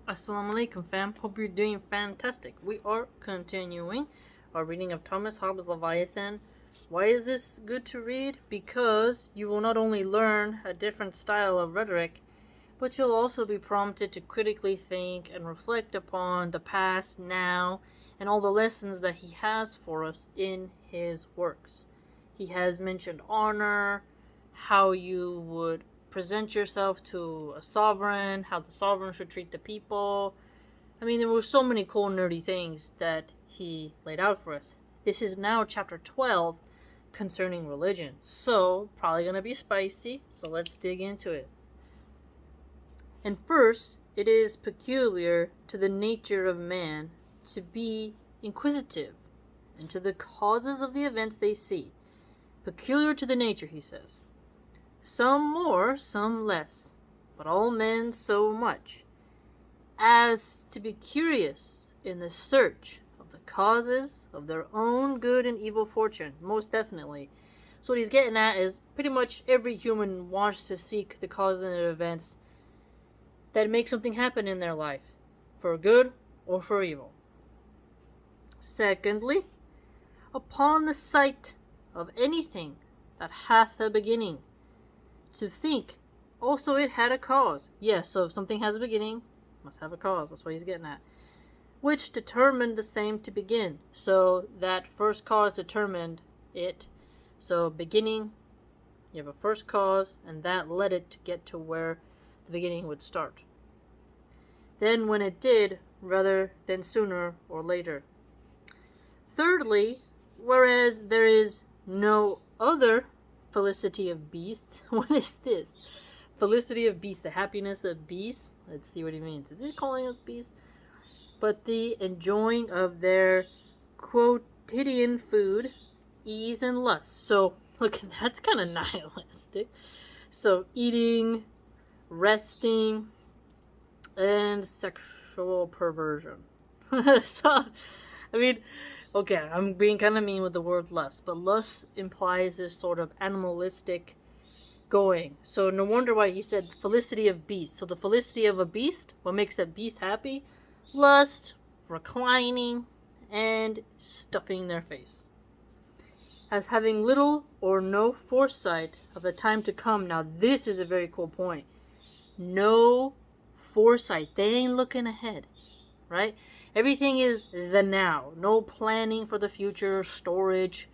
Assalamu alaikum, fam. Hope you're doing fantastic. We are continuing our reading of Thomas Hobbes' Leviathan. Why is this good to read? Because you will not only learn a different style of rhetoric, but you'll also be prompted to critically think and reflect upon the past, now, and all the lessons that he has for us in his works. He has mentioned honor, how you would present yourself to a sovereign, how the sovereign should treat the people. I mean, there were so many cool, nerdy things that he laid out for us. This is now chapter 12 concerning religion. So, probably going to be spicy, so let's dig into it. And first, it is peculiar to the nature of man to be inquisitive into the causes of the events they see. Peculiar to the nature, he says. Some more, some less, but all men so much, as to be curious in the search of the causes of their own good and evil fortune, most definitely. So what he's getting at is pretty much every human wants to seek the causes and events that make something happen in their life, for good or for evil. Secondly, upon the sight of anything that hath a beginning, to think also it had a cause. Yes, so if something has a beginning, must have a cause. That's what he's getting at. Which determined the same to begin. So that first cause determined it. So beginning, you have a first cause, and that led it to get to where the beginning would start. Then when it did, rather than sooner or later. Thirdly, whereas there is no other felicity of beasts. What is this? Felicity of beasts, the happiness of beasts. Let's see what he means. Is he calling us beasts? But the enjoying of their quotidian food, ease, and lust. So, look, that's kind of nihilistic. So, eating, resting, and sexual perversion. So, I mean, okay, I'm being kind of mean with the word lust, but lust implies this sort of animalistic going. So no wonder why he said felicity of beast. So the felicity of a beast, what makes that beast happy? Lust, reclining, and stuffing their face. As having little or no foresight of the time to come. Now this is a very cool point. No foresight. They ain't looking ahead, right? Everything is the now. No planning for the future, storage.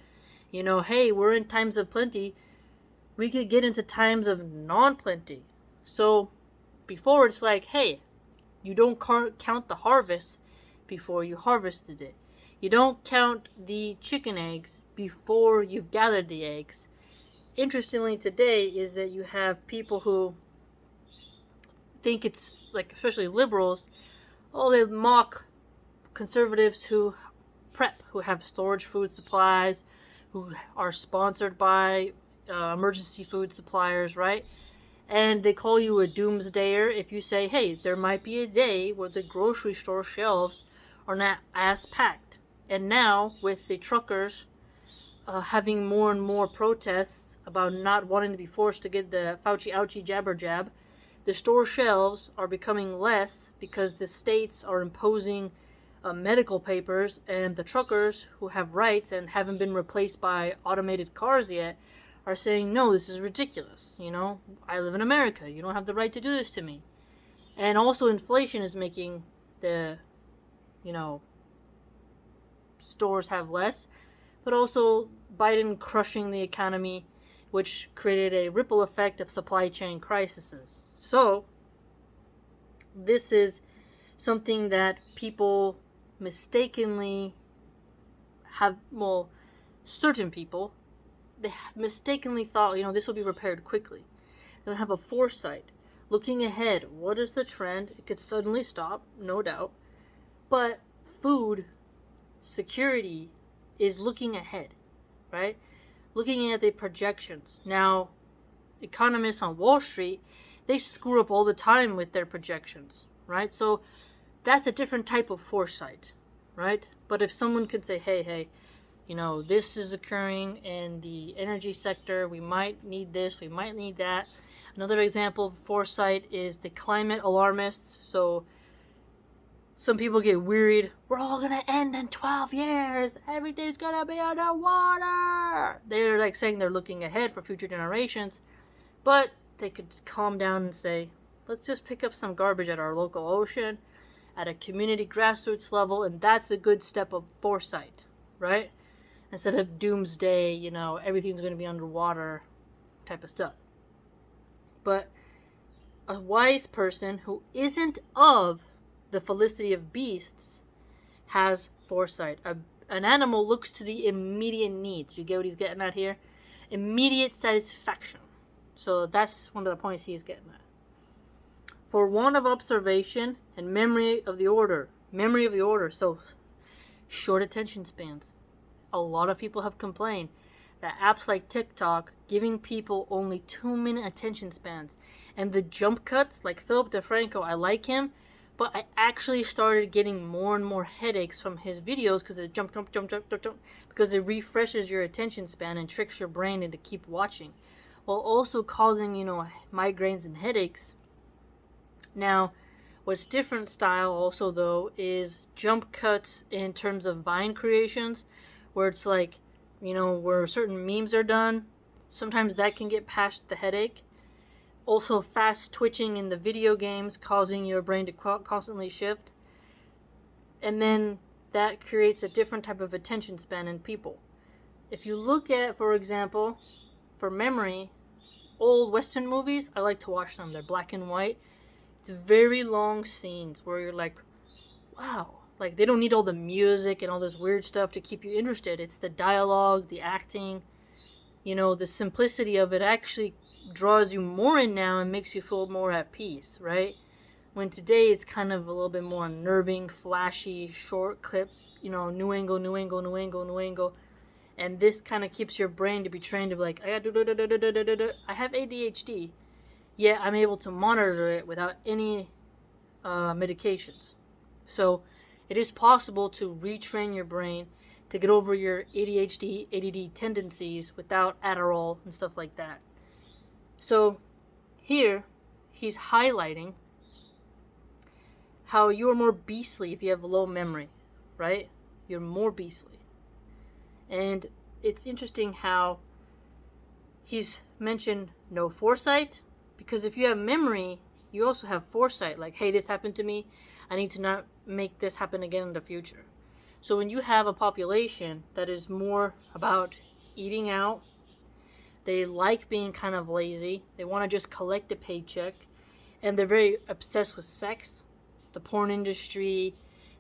You know, hey, we're in times of plenty. We could get into times of non-plenty. So, before it's like, hey, you don't count the harvest before you harvested it. You don't count the chicken eggs before you've gathered the eggs. Interestingly today is that you have people who think it's, like, especially liberals, they mock conservatives who prep, who have storage food supplies, who are sponsored by emergency food suppliers, right? And they call you a doomsdayer if you say, hey, there might be a day where the grocery store shelves are not as packed. And now, with the truckers having more and more protests about not wanting to be forced to get the Fauci ouchie jabber jab, the store shelves are becoming less because the states are imposing medical papers, and the truckers who have rights and haven't been replaced by automated cars yet are saying, no, this is ridiculous. You know, I live in America. You don't have the right to do this to me. And also inflation is making the, stores have less, but also Biden crushing the economy, which created a ripple effect of supply chain crises. So, this is something that people mistakenly have, certain people, they mistakenly thought, this will be repaired quickly. They'll have a foresight, looking ahead. What is the trend? It could suddenly stop, no doubt. But food security is looking ahead, right? Looking at the projections. Now, economists on Wall Street, they screw up all the time with their projections, right? So that's a different type of foresight, right? But if someone could say, hey, this is occurring in the energy sector, we might need this, we might need that. Another example of foresight is the climate alarmists. So some people get worried. We're all gonna end in 12 years. Everything's gonna be underwater. They're like saying they're looking ahead for future generations. But they could calm down and say, let's just pick up some garbage at our local ocean, at a community grassroots level, and that's a good step of foresight, right? Instead of doomsday, everything's going to be underwater type of stuff. But a wise person who isn't of the felicity of beasts has foresight. An animal looks to the immediate needs. You get what he's getting at here? Immediate satisfaction. So that's one of the points he's getting at. For want of observation and memory of the order, so short attention spans. A lot of people have complained that apps like TikTok giving people only 2-minute attention spans. And the jump cuts, like Philip DeFranco, I like him, but I actually started getting more and more headaches from his videos because it jump, because it refreshes your attention span and tricks your brain into keep watching, while also causing, migraines and headaches. Now, what's different style also, though, is jump cuts in terms of Vine creations, where it's like, where certain memes are done. Sometimes that can get past the headache. Also, fast twitching in the video games, causing your brain to constantly shift. And then that creates a different type of attention span in people. If you look at, for example, for memory, old Western movies, I like to watch them. They're black and white. It's very long scenes where you're like, wow. Like, they don't need all the music and all this weird stuff to keep you interested. It's the dialogue, the acting, the simplicity of it actually draws you more in now and makes you feel more at peace, right? When today it's kind of a little bit more unnerving, flashy, short clip, new angle. And this kind of keeps your brain to be trained to be like, I have ADHD. Yet I'm able to monitor it without any medications. So it is possible to retrain your brain to get over your ADHD, ADD tendencies without Adderall and stuff like that. So here, he's highlighting how you're more beastly if you have low memory, right? You're more beastly. And it's interesting how he's mentioned no foresight, because if you have memory, you also have foresight. Like, hey, this happened to me. I need to not make this happen again in the future. So when you have a population that is more about eating out, they like being kind of lazy, they want to just collect a paycheck, and they're very obsessed with sex, the porn industry.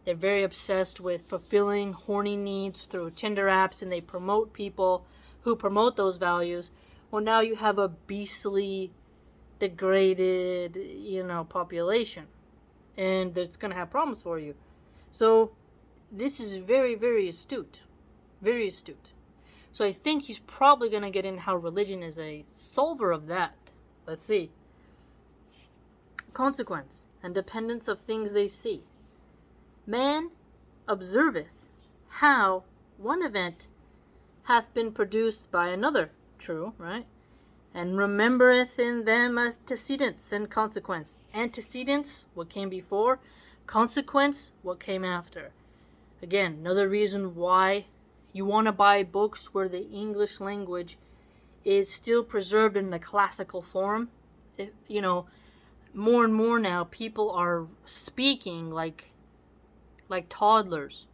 They're very obsessed with fulfilling horny needs through Tinder apps, and they promote people who promote those values. Well, now you have a beastly, degraded, population, and it's going to have problems for you. So this is very, very astute. Very astute. So I think he's probably going to get in how religion is a solver of that. Let's see. Consequence and dependence of things they see. Man observeth how one event hath been produced by another. True, right? And remembereth in them antecedents and consequence. Antecedents, what came before. Consequence, what came after. Again, another reason why you want to buy books where the English language is still preserved in the classical form. More and more now, people are speaking like toddlers.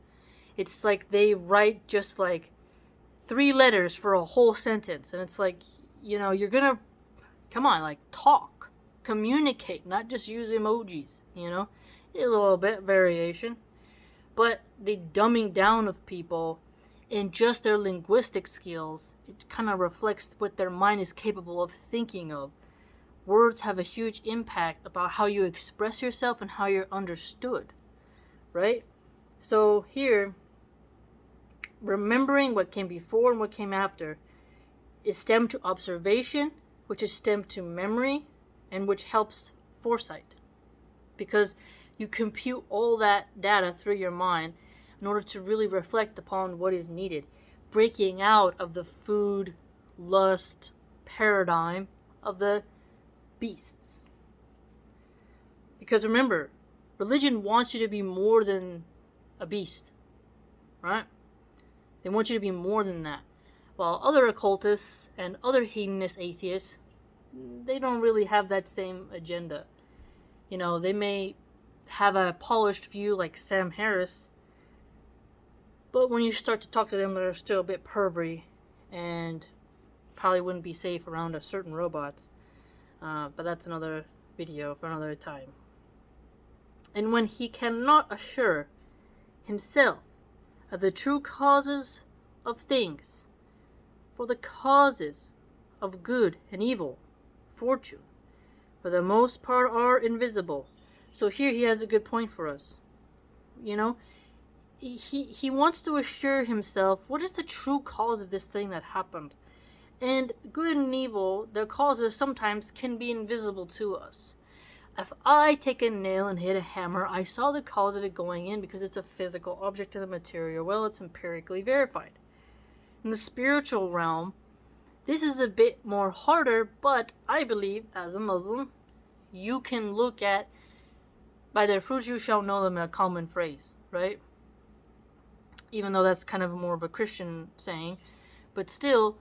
It's like they write just like 3 letters for a whole sentence. And it's like, you're gonna, come on, like, talk, communicate, not just use emojis, a little bit variation. But the dumbing down of people in just their linguistic skills, it kind of reflects what their mind is capable of thinking of. Words have a huge impact about how you express yourself and how you're understood, right? So here, remembering what came before and what came after is stemmed to observation, which is stemmed to memory, and which helps foresight. Because you compute all that data through your mind in order to really reflect upon what is needed, breaking out of the food, lust paradigm of the beasts. Because remember, Religion wants you to be more than a beast, right? They want you to be more than that. While other occultists and other hedonist atheists, they don't really have that same agenda. You know, they may have a polished view like Sam Harris, but when you start to talk to them, they're still a bit pervy and probably wouldn't be safe around a certain robots. But that's another video for another time. And when he cannot assure himself of the true causes of things, for the causes of good and evil, fortune, for the most part are invisible. So here he has a good point for us. You know, he wants to assure himself what is the true cause of this thing that happened. And good and evil, their causes sometimes can be invisible to us. If I take a nail and hit a hammer, I saw the cause of it going in because it's a physical object in the material. Well, it's empirically verified. In the spiritual realm, this is a bit more harder, but I believe, as a Muslim, you can look at, by their fruits you shall know them, a common phrase, right? Even though that's kind of more of a Christian saying, but still,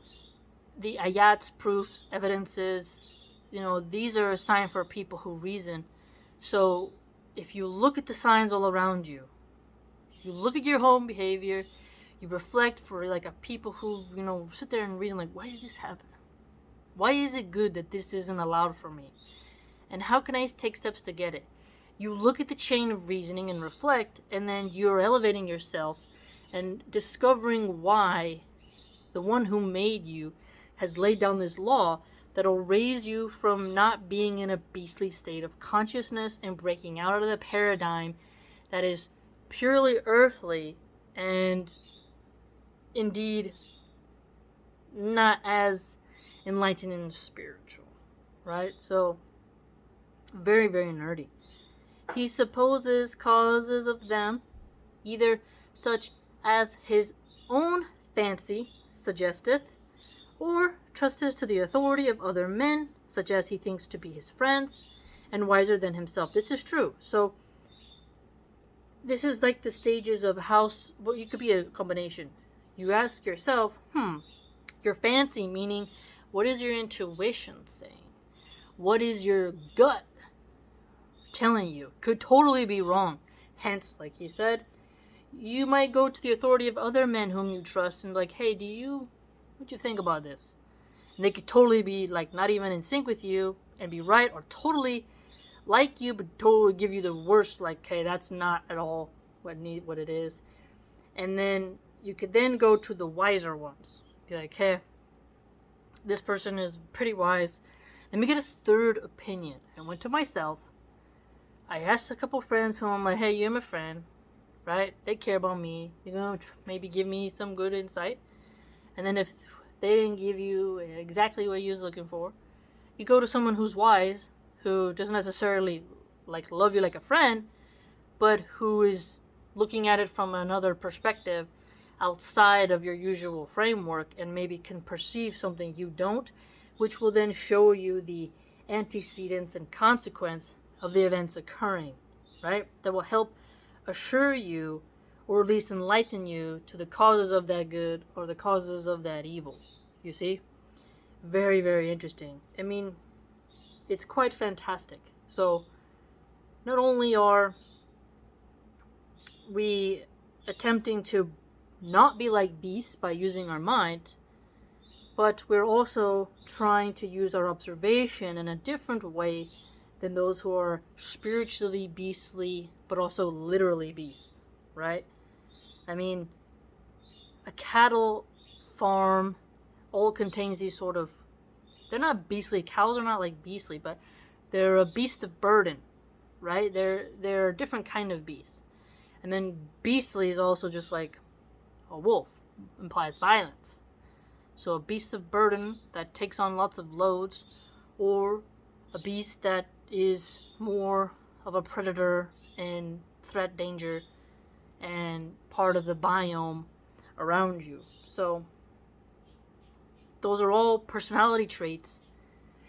the ayats, proofs, evidences, you know, these are a sign for people who reason. So if you look at the signs all around you, you look at your home behavior, you reflect for like a people who, you know, sit there and reason like, why did this happen? Why is it good that this isn't allowed for me? And how can I take steps to get it? You look at the chain of reasoning and reflect, and then you're elevating yourself and discovering why the one who made you has laid down this law that'll raise you from not being in a beastly state of consciousness and breaking out of the paradigm that is purely earthly and indeed not as enlightening and spiritual, right? So, very, very nerdy. He supposes causes of them, either such as his own fancy suggesteth, or trusteth to the authority of other men, such as he thinks to be his friends, and wiser than himself. This is true. So, this is like the stages of how, well, you could be a combination. You ask yourself, your fancy, meaning, what is your intuition saying? What is your gut telling you? Could totally be wrong. Hence, like he said, you might go to the authority of other men whom you trust and like, hey, what do you think about this? And they could totally be like not even in sync with you and be right, or totally like you but totally give you the worst, like, hey, that's not at all what it is. And then you could then go to the wiser ones. Be like, hey, this person is pretty wise. Let me get a third opinion. I went to myself. I asked a couple friends who I'm like, hey, you're my friend, right? They care about me. You're going to maybe give me some good insight. And then if they didn't give you exactly what you was looking for, you go to someone who's wise, who doesn't necessarily like love you like a friend, but who is looking at it from another perspective outside of your usual framework and maybe can perceive something you don't, which will then show you the antecedents and consequence of the events occurring, right? That will help assure you, or at least enlighten you to the causes of that good or the causes of that evil. You see? Very, very interesting. I mean, it's quite fantastic. So, not only are we attempting to not be like beasts by using our mind, but we're also trying to use our observation in a different way than those who are spiritually beastly, but also literally beasts, right? I mean, a cattle farm all contains these sort of, they're not beastly, cows are not like beastly, but they're a beast of burden, right? They're a different kind of beast. And then beastly is also just like a wolf, implies violence. So a beast of burden that takes on lots of loads, or a beast that is more of a predator and threat, danger, and part of the biome around you. So those are all personality traits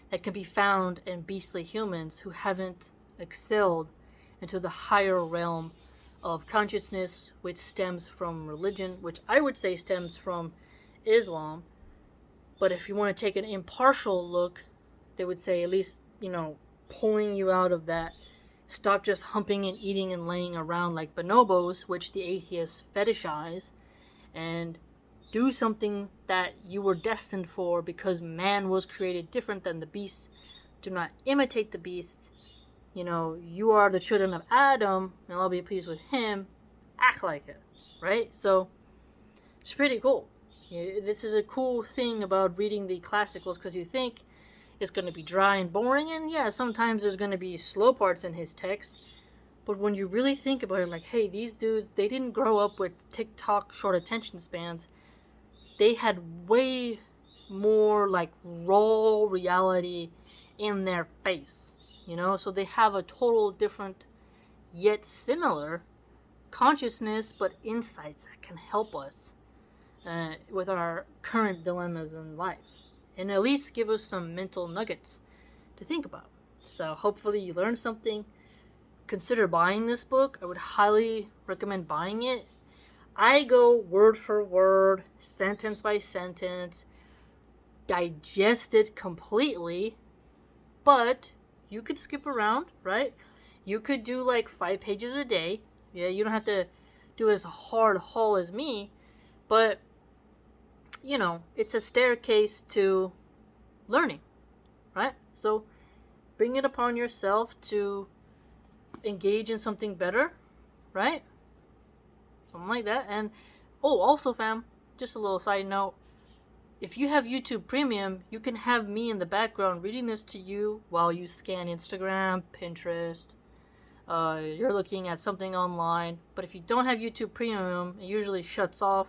that can be found in beastly humans who haven't excelled into the higher realm of consciousness, which stems from religion, which I would say stems from Islam. But if you want to take an impartial look, they would say at least, pulling you out of that. Stop just humping and eating and laying around like bonobos, which the atheists fetishize, and do something that you were destined for because man was created different than the beasts. Do not imitate the beasts. You are the children of Adam, and I'll be pleased with him. Act like it, right? So, it's pretty cool. This is a cool thing about reading the classicals, because you think it's going to be dry and boring, and yeah, sometimes there's going to be slow parts in his text, but when you really think about it, like, hey, these dudes, they didn't grow up with TikTok short attention spans. They had way more, like, raw reality in their face, so they have a total different yet similar consciousness, but insights that can help us with our current dilemmas in life, and at least give us some mental nuggets to think about. So hopefully you learned something. Consider buying this book. I would highly recommend buying it. I go word for word, sentence by sentence, digest it completely, but you could skip around, right? You could do like 5 pages a day. Yeah, you don't have to do as hard haul as me, but it's a staircase to learning, right? So bring it upon yourself to engage in something better, right? Something like that. And also, fam, just a little side note, if you have YouTube Premium, you can have me in the background reading this to you while you scan Instagram, Pinterest, you're looking at something online. But if you don't have YouTube Premium, it usually shuts off,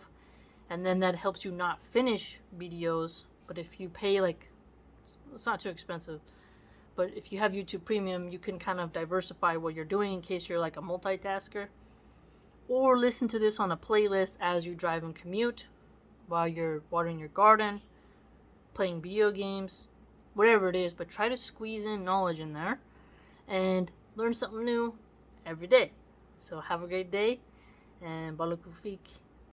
and then that helps you not finish videos. But if you pay, it's not too expensive, but if you have YouTube Premium, you can kind of diversify what you're doing in case you're like a multitasker, or listen to this on a playlist as you drive and commute, while you're watering your garden, playing video games, whatever it is. But try to squeeze in knowledge in there and learn something new every day. So have a great day, and Balakufik.